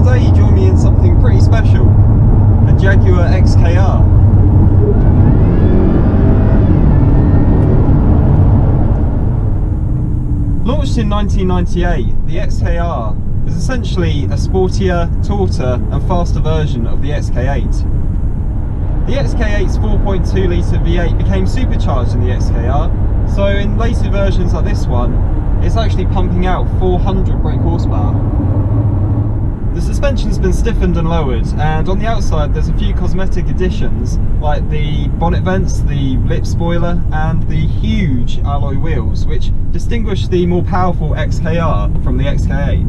today you join me in something pretty special, a Jaguar XKR. Launched in 1998, the XKR is essentially a sportier, tauter and faster version of the XK8. The XK8's 4.2 litre V8 became supercharged in the XKR, so in later versions like this one, it's actually pumping out 400 brake horsepower. The suspension's been stiffened and lowered, and on the outside there's a few cosmetic additions like the bonnet vents, the lip spoiler and the huge alloy wheels, which distinguish the more powerful XKR from the XK8.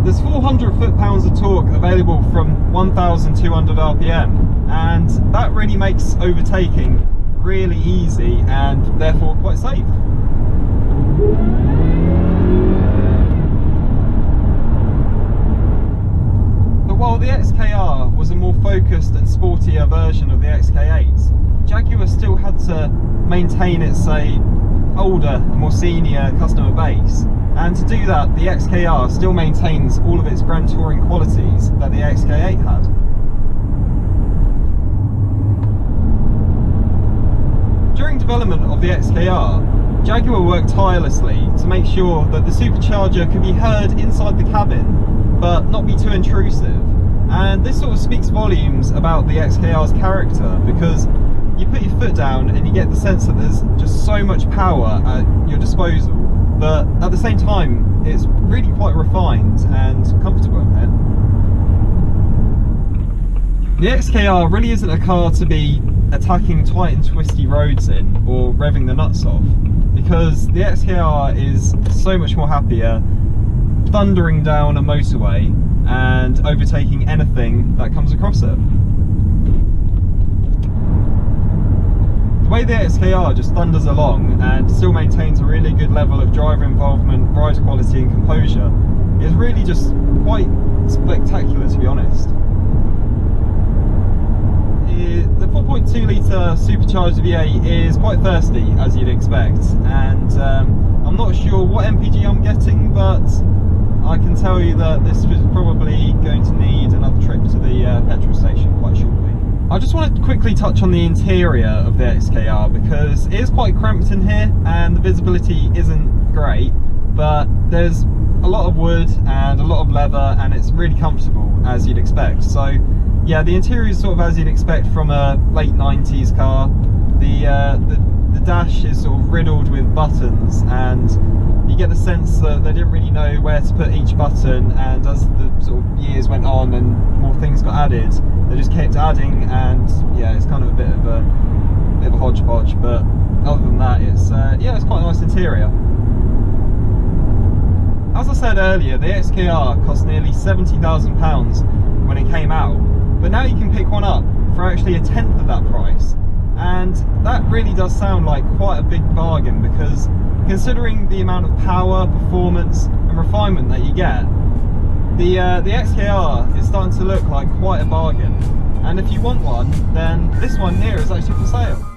There's 400 foot-pounds of torque available from 1,200 RPM, and that really makes overtaking really easy and therefore quite safe. But while the XKR was a more focused and sportier version of the XK8, Jaguar still had to maintain its, say, older and more senior customer base. And to do that, the XKR still maintains all of its Grand Touring qualities that the XK8 had. During development of the XKR, Jaguar worked tirelessly to make sure that the supercharger could be heard inside the cabin, but not be too intrusive. And this sort of speaks volumes about the XKR's character, because you put your foot down and you get the sense that there's just so much power at your disposal. But at the same time, it's really quite refined and comfortable in it. The XKR really isn't a car to be attacking tight and twisty roads in or revving the nuts off, because the XKR is so much more happier thundering down a motorway and overtaking anything that comes across it. The way the XKR just thunders along and still maintains a really good level of driver involvement, ride quality and composure is really just quite spectacular, to be honest. The 4.2 litre supercharged V8 is quite thirsty, as you'd expect, and I'm not sure what MPG I'm getting, but I can tell you that this is probably going to need another trip to the petrol station quite shortly. I just want to quickly touch on the interior of the XKR, because it is quite cramped in here and the visibility isn't great, but there's a lot of wood and a lot of leather and it's really comfortable, as you'd expect. So yeah, the interior is sort of as you'd expect from a late 90s car. The dash is sort of riddled with buttons, and you get the sense that they didn't really know where to put each button, and as the sort of years went on and more things got added, they just kept adding, and yeah, it's kind of a bit of a hodgepodge. But other than that, it's yeah, it's quite a nice interior. As I said earlier, the XKR cost nearly £70,000 when it came out, but now you can pick one up for actually a tenth of that price, and that really does sound like quite a big bargain, because considering the amount of power, performance and refinement that you get, the XKR is starting to look like quite a bargain. And if you want one, then this one here is actually for sale.